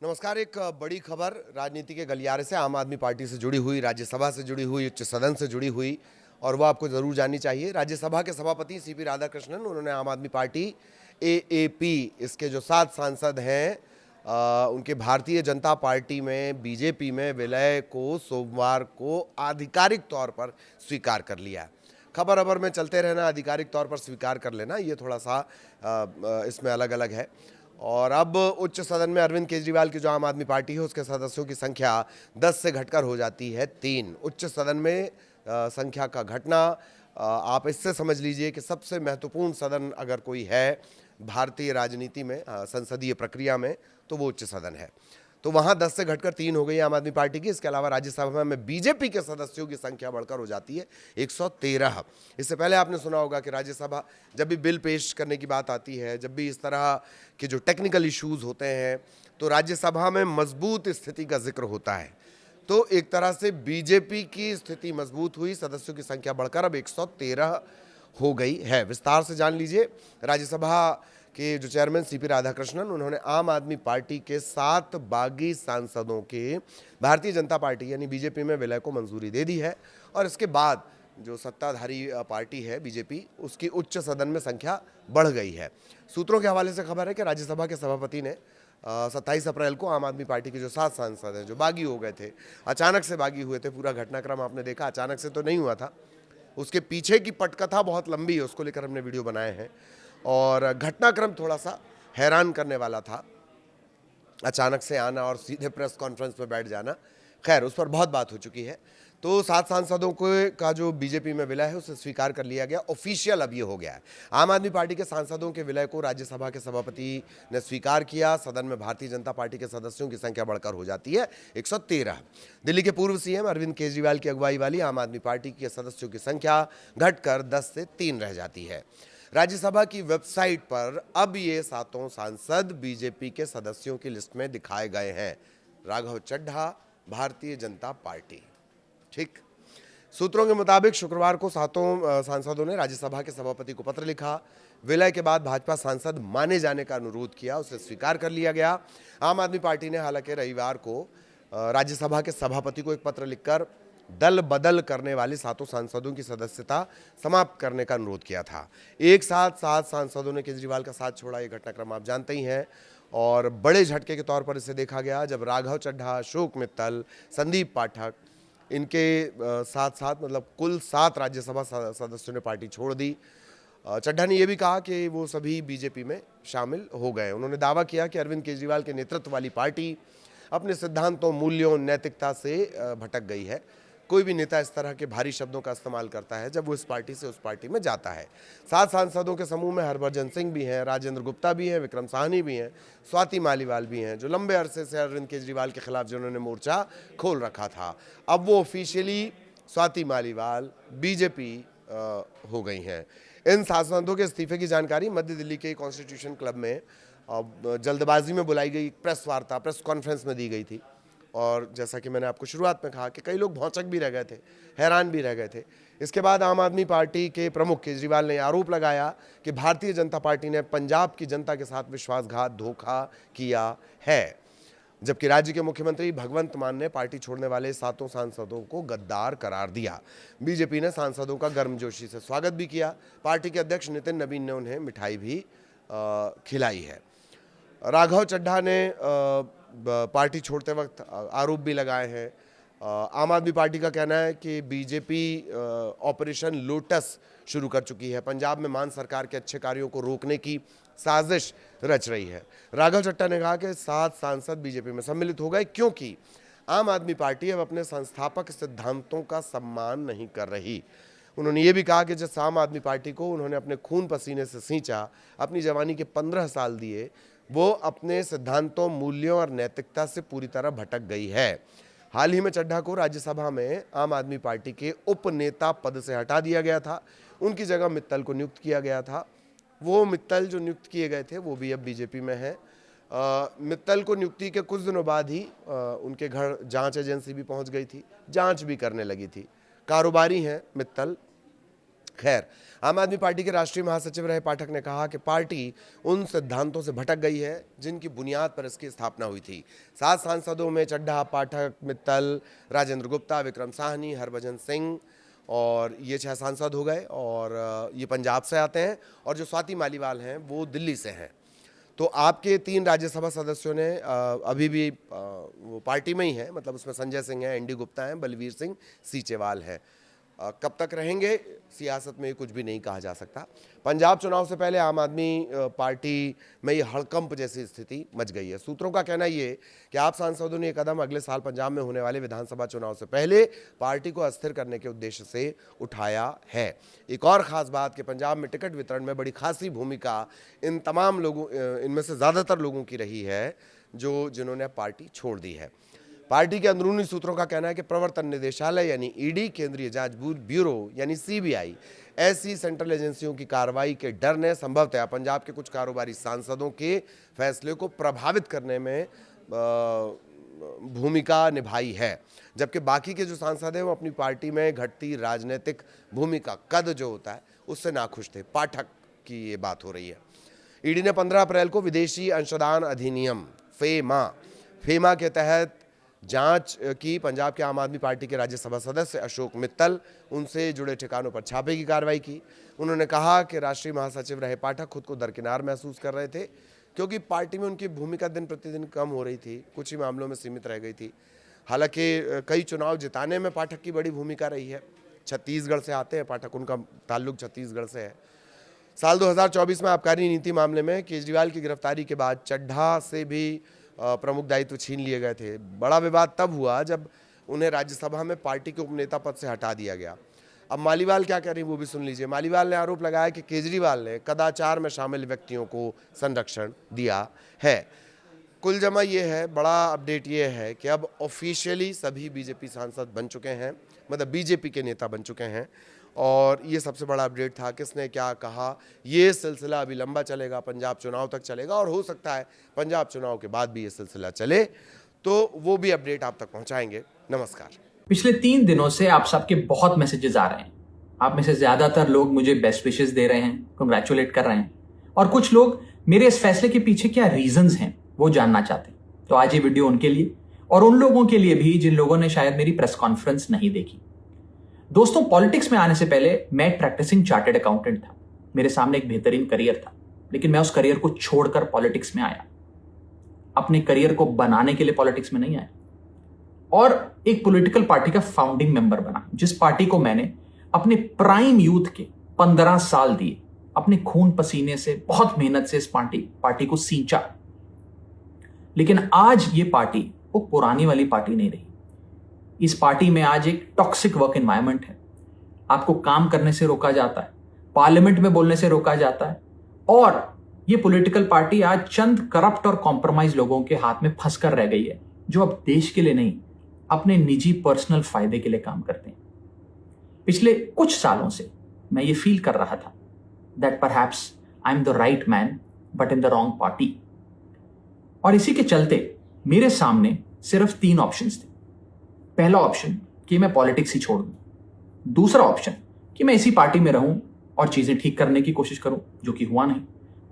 नमस्कार। एक बड़ी खबर राजनीति के गलियारे से, आम आदमी पार्टी से जुड़ी हुई, राज्यसभा से जुड़ी हुई, उच्च सदन से जुड़ी हुई, और वो आपको ज़रूर जाननी चाहिए। राज्यसभा के सभापति सीपी राधाकृष्णन, उन्होंने आम आदमी पार्टी एएपी इसके जो 7 सांसद हैं उनके भारतीय जनता पार्टी में बीजेपी में विलय को सोमवार को आधिकारिक तौर पर स्वीकार कर लिया। खबर अबर में चलते रहना, आधिकारिक तौर पर स्वीकार कर लेना, ये थोड़ा सा इसमें अलग अलग है। और अब उच्च सदन में अरविंद केजरीवाल की जो आम आदमी पार्टी है उसके सदस्यों की संख्या 10 से घटकर हो जाती है 3। उच्च सदन में संख्या का घटना, आप इससे समझ लीजिए कि सबसे महत्वपूर्ण सदन अगर कोई है भारतीय राजनीति में, संसदीय प्रक्रिया में, तो वो उच्च सदन है। तो वहाँ 10 से घटकर 3 हो गई आम आदमी पार्टी की। इसके अलावा राज्यसभा में बीजेपी के सदस्यों की संख्या बढ़कर हो जाती है 113। इससे पहले आपने सुना होगा कि राज्यसभा जब भी बिल पेश करने की बात आती है, जब भी इस तरह के जो टेक्निकल इश्यूज होते हैं, तो राज्यसभा में मजबूत स्थिति का जिक्र होता है। तो एक तरह से बीजेपी की स्थिति मजबूत हुई, सदस्यों की संख्या बढ़कर अब 113 हो गई है। विस्तार से जान लीजिए। राज्यसभा के जो चेयरमैन सीपी राधाकृष्णन, उन्होंने आम आदमी पार्टी के 7 बागी सांसदों के भारतीय जनता पार्टी यानी बीजेपी में विलय को मंजूरी दे दी है। और इसके बाद जो सत्ताधारी पार्टी है बीजेपी, उसकी उच्च सदन में संख्या बढ़ गई है। सूत्रों के हवाले से खबर है कि राज्यसभा के सभापति ने 27 अप्रैल को आम आदमी पार्टी के जो 7 सांसद हैं जो बागी हो गए थे, अचानक से बागी हुए थे, पूरा घटनाक्रम आपने देखा, अचानक से तो नहीं हुआ था, उसके पीछे की पटकथा बहुत लंबी है, उसको लेकर हमने वीडियो बनाए हैं। और घटनाक्रम थोड़ा सा हैरान करने वाला था, अचानक से आना और सीधे प्रेस कॉन्फ्रेंस में बैठ जाना। खैर, उस पर बहुत बात हो चुकी है। तो 7 सांसदों का जो बीजेपी में विलय है उसे स्वीकार कर लिया गया, ऑफिशियल अब ये हो गया है। आम आदमी पार्टी के सांसदों के विलय को राज्यसभा के सभापति ने स्वीकार किया। सदन में भारतीय जनता पार्टी के सदस्यों की संख्या बढ़कर हो जाती है 113। दिल्ली के पूर्व सीएम अरविंद केजरीवाल की अगुवाई वाली आम आदमी पार्टी के सदस्यों की संख्या घटकर 10 से 3 रह जाती है। राज्यसभा की वेबसाइट पर अब ये 7 सांसद बीजेपी के सदस्यों की लिस्ट में दिखाए गए हैं। राघव चड्ढा, भारतीय जनता पार्टी। ठीक। सूत्रों के मुताबिक शुक्रवार को 7 सांसदों ने राज्यसभा के सभापति को पत्र लिखा। विलय के बाद भाजपा सांसद माने जाने का अनुरोध किया, उसे स्वीकार कर लिया गया। आम आदमी पार्टी ने हालांकि रविवार को राज्यसभा के सभापति को एक पत्र लिखकर दल बदल करने वाले 7 सांसदों की सदस्यता समाप्त करने का अनुरोध किया था। एक साथ 7 सांसदों ने केजरीवाल का साथ छोड़ा, ये घटनाक्रम आप जानते ही हैं। और बड़े झटके के तौर पर इसे देखा गया जब राघव चड्ढा, अशोक मित्तल, संदीप पाठक, इनके साथ साथ मतलब कुल 7 राज्यसभा सदस्यों ने पार्टी छोड़ दी। चड्ढा ने यह भी कहा कि वो सभी बीजेपी में शामिल हो गए। उन्होंने दावा किया कि अरविंद केजरीवाल के नेतृत्व वाली पार्टी अपने सिद्धांतों, मूल्यों, नैतिकता से भटक गई है। कोई भी नेता इस तरह के भारी शब्दों का इस्तेमाल करता है जब वो इस पार्टी से उस पार्टी में जाता है। 7 सांसदों के समूह में हरभजन सिंह भी हैं, राजेंद्र गुप्ता भी हैं, विक्रम साहनी भी हैं, स्वाति मालीवाल भी हैं, जो लंबे अरसे से अरविंद केजरीवाल के खिलाफ जिन्होंने मोर्चा खोल रखा था। अब वो ऑफिशियली स्वाति मालीवाल बीजेपी हो गई हैं। इन सांसदों के इस्तीफे की जानकारी मध्य दिल्ली के कॉन्स्टिट्यूशन क्लब में जल्दबाजी में बुलाई गई प्रेस वार्ता, प्रेस कॉन्फ्रेंस में दी गई थी। और जैसा कि मैंने आपको शुरुआत में कहा कि कई लोग भौचक भी रह गए थे, हैरान भी रह गए थे। इसके बाद आम आदमी पार्टी के प्रमुख केजरीवाल ने आरोप लगाया कि भारतीय जनता पार्टी ने पंजाब की जनता के साथ विश्वासघात, धोखा किया है। जबकि राज्य के मुख्यमंत्री भगवंत मान ने पार्टी छोड़ने वाले 7 सांसदों को गद्दार करार दिया। बीजेपी ने सांसदों का गर्मजोशी से स्वागत भी किया। पार्टी के अध्यक्ष नितिन नवीन ने उन्हें मिठाई भी खिलाई है। राघव चड्ढा ने पार्टी छोड़ते वक्त आरोप भी लगाए हैं। आम आदमी पार्टी का कहना है कि बीजेपी ऑपरेशन लोटस शुरू कर चुकी है, पंजाब में मान सरकार के अच्छे कार्यों को रोकने की साजिश रच रही है। राघव चड्ढा ने कहा कि 7 सांसद बीजेपी में सम्मिलित हो गए क्योंकि आम आदमी पार्टी अब अपने संस्थापक सिद्धांतों का सम्मान नहीं कर रही। उन्होंने ये भी कहा कि जिस आम आदमी पार्टी को उन्होंने अपने खून पसीने से सींचा, अपनी जवानी के 15 साल दिए, वो अपने सिद्धांतों, मूल्यों और नैतिकता से पूरी तरह भटक गई है। हाल ही में चड्ढा को राज्यसभा में आम आदमी पार्टी के उपनेता पद से हटा दिया गया था, उनकी जगह मित्तल को नियुक्त किया गया था। वो मित्तल जो नियुक्त किए गए थे वो भी अब बीजेपी में है। मित्तल को नियुक्ति के कुछ दिनों बाद ही उनके घर जांच एजेंसी भी पहुंच गई थी, जांच भी करने लगी थी। कारोबारी हैं मित्तल, खैर, आम आदमी पार्टी के राष्ट्रीय महासचिव रहे पाठक ने कहा कि पार्टी उन सिद्धांतों से भटक गई है जिनकी बुनियाद पर इसकी स्थापना हुई थी। 7 सांसदों में चड्ढा, पाठक, मित्तल, राजेंद्र गुप्ता, विक्रम साहनी, हरभजन सिंह और ये 6 सांसद हो गए और ये पंजाब से आते हैं और जो स्वाति मालीवाल हैं वो दिल्ली से हैं। तो आपके 3 राज्यसभा सदस्यों ने अभी भी वो पार्टी में ही है, मतलब उसमें संजय सिंह है, एनडी गुप्ता हैं, बलवीर सिंह सीचेवाल है। कब तक रहेंगे सियासत में कुछ भी नहीं कहा जा सकता। पंजाब चुनाव से पहले आम आदमी पार्टी में ये हड़कंप जैसी स्थिति मच गई है। सूत्रों का कहना ये कि आप सांसदों ने ये कदम अगले साल पंजाब में होने वाले विधानसभा चुनाव से पहले पार्टी को अस्थिर करने के उद्देश्य से उठाया है। एक और ख़ास बात कि पंजाब में टिकट वितरण में बड़ी खासी भूमिका इन तमाम लोगों, इनमें से ज़्यादातर लोगों की रही है जिन्होंने पार्टी छोड़ दी है। पार्टी के अंदरूनी सूत्रों का कहना है कि प्रवर्तन निदेशालय यानी ईडी, केंद्रीय जांच ब्यूरो यानी सीबीआई, ऐसी सेंट्रल एजेंसियों की कार्रवाई के डर ने संभवतः पंजाब के कुछ कारोबारी सांसदों के फैसले को प्रभावित करने में भूमिका निभाई है, जबकि बाकी के जो सांसद हैं वो अपनी पार्टी में घटती राजनीतिक भूमिका, कद जो होता है उससे नाखुश थे। पाठक की ये बात हो रही है। ईडी ने 15 अप्रैल को विदेशी अंशदान अधिनियम फेमा के तहत जांच की। पंजाब के आम आदमी पार्टी के राज्यसभा सदस्य अशोक मित्तल, उनसे जुड़े ठिकानों पर छापे की कार्रवाई की। उन्होंने कहा कि राष्ट्रीय महासचिव रहे पाठक खुद को दरकिनार महसूस कर रहे थे क्योंकि पार्टी में उनकी भूमिका दिन प्रतिदिन कम हो रही थी, कुछ ही मामलों में सीमित रह गई थी। हालांकि कई चुनाव जिताने में पाठक की बड़ी भूमिका रही है। छत्तीसगढ़ से आते हैं पाठक, उनका ताल्लुक छत्तीसगढ़ से है। साल 2024 में आबकारी नीति मामले में केजरीवाल की गिरफ्तारी के बाद चड्ढा से भी प्रमुख दायित्व छीन लिए गए थे। बड़ा विवाद तब हुआ जब उन्हें राज्यसभा में पार्टी के उपनेता पद से हटा दिया गया। अब मालीवाल क्या कह रही वो भी सुन लीजिए। मालीवाल ने आरोप लगाया कि केजरीवाल ने कदाचार में शामिल व्यक्तियों को संरक्षण दिया है। कुल जमा ये है, बड़ा अपडेट ये है कि अब ऑफिशियली सभी बीजेपी सांसद बन चुके हैं, मतलब बीजेपी के नेता बन चुके हैं। और ये सबसे बड़ा अपडेट था। किसने क्या कहा, ये सिलसिला अभी लंबा चलेगा, पंजाब चुनाव तक चलेगा और हो सकता है पंजाब चुनाव के बाद भी ये सिलसिला चले, तो वो भी अपडेट आप तक पहुंचाएंगे। नमस्कार। पिछले 3 दिनों से आप सबके बहुत मैसेजेस आ रहे हैं। आप में से ज्यादातर लोग मुझे बेस्ट विशेस दे रहे हैं, कंग्रेचुलेट कर रहे हैं, और कुछ लोग मेरे इस फैसले के पीछे क्या रीजंस हैं वो जानना चाहते हैं। तो आज ये वीडियो उनके लिए और उन लोगों के लिए भी जिन लोगों ने शायद मेरी प्रेस कॉन्फ्रेंस नहीं देखी। दोस्तों, पॉलिटिक्स में आने से पहले मैं एक प्रैक्टिसिंग चार्टर्ड अकाउंटेंट था। मेरे सामने एक बेहतरीन करियर था, लेकिन मैं उस करियर को छोड़कर पॉलिटिक्स में आया। अपने करियर को बनाने के लिए पॉलिटिक्स में नहीं आया और एक पॉलिटिकल पार्टी का फाउंडिंग मेंबर बना, जिस पार्टी को मैंने अपने प्राइम यूथ के 15 साल दिए, अपने खून पसीने से, बहुत मेहनत से इस पार्टी को सींचा। लेकिन आज ये पार्टी वो पुरानी वाली पार्टी नहीं रही। इस पार्टी में आज एक टॉक्सिक वर्क एनवायरनमेंट है। आपको काम करने से रोका जाता है, पार्लियामेंट में बोलने से रोका जाता है, और ये पॉलिटिकल पार्टी आज चंद करप्ट और कॉम्प्रोमाइज लोगों के हाथ में फंसकर रह गई है, जो अब देश के लिए नहीं, अपने निजी पर्सनल फायदे के लिए काम करते हैं। पिछले कुछ सालों से मैं ये फील कर रहा था that perhaps I am the right man but in the wrong party. और इसी के चलते मेरे सामने सिर्फ 3 ऑप्शंस थे। पहला ऑप्शन कि मैं पॉलिटिक्स ही छोड़ दूं, दूसरा ऑप्शन कि मैं इसी पार्टी में रहूं और चीजें ठीक करने की कोशिश करूं, जो कि हुआ नहीं,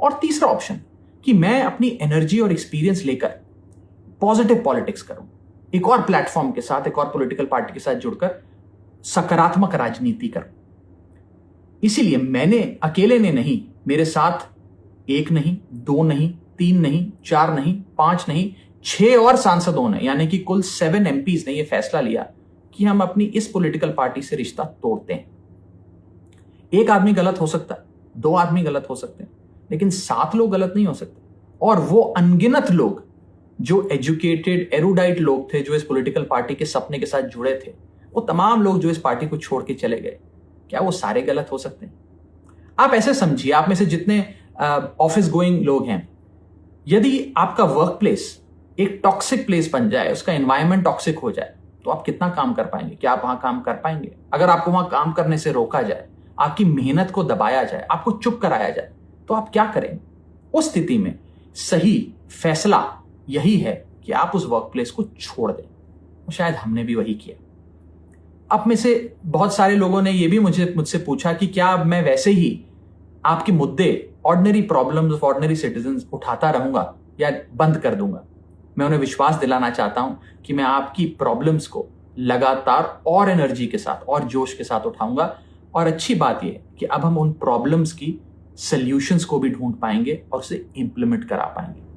और तीसरा ऑप्शन कि मैं अपनी एनर्जी और एक्सपीरियंस लेकर पॉजिटिव पॉलिटिक्स करूं, एक और प्लेटफॉर्म के साथ, एक और पॉलिटिकल पार्टी के साथ जुड़कर सकारात्मक राजनीति करूं। इसीलिए मैंने अकेले ने नहीं, मेरे साथ 1 नहीं, 2 नहीं, 3 नहीं, 4 नहीं, 5 नहीं, 6 और सांसदों ने, यानी कि कुल 7 MPs ने यह फैसला लिया कि हम अपनी इस पॉलिटिकल पार्टी से रिश्ता तोड़ते हैं। एक आदमी गलत हो सकता है, 2 आदमी गलत हो सकते हैं, लेकिन 7 लोग गलत नहीं हो सकते। और वो अनगिनत लोग जो एजुकेटेड एरुडाइट लोग थे, जो इस पॉलिटिकल पार्टी के सपने के साथ जुड़े थे, वो तमाम लोग जो इस पार्टी को छोड़ के चले गए, क्या वो सारे गलत हो सकते हैं? आप ऐसे समझिए, आप में से जितने ऑफिस गोइंग लोग हैं, यदि आपका वर्क प्लेस एक टॉक्सिक प्लेस बन जाए, उसका एनवायरनमेंट टॉक्सिक हो जाए, तो आप कितना काम कर पाएंगे? क्या आप वहां काम कर पाएंगे? अगर आपको वहां काम करने से रोका जाए, आपकी मेहनत को दबाया जाए, आपको चुप कराया जाए, तो आप क्या करेंगे? उस स्थिति में सही फैसला यही है कि आप उस वर्क प्लेस को छोड़ दें। शायद हमने भी वही किया। आप में से बहुत सारे लोगों ने ये भी मुझसे पूछा कि क्या अब मैं वैसे ही आपके मुद्दे, ordinary problems of ordinary citizens उठाता रहूंगा या बंद कर दूंगा। मैं उन्हें विश्वास दिलाना चाहता हूं कि मैं आपकी प्रॉब्लम्स को लगातार और एनर्जी के साथ और जोश के साथ उठाऊंगा। और अच्छी बात यह है कि अब हम उन प्रॉब्लम्स की सॉल्यूशंस को भी ढूंढ पाएंगे और उसे इंप्लीमेंट करा पाएंगे।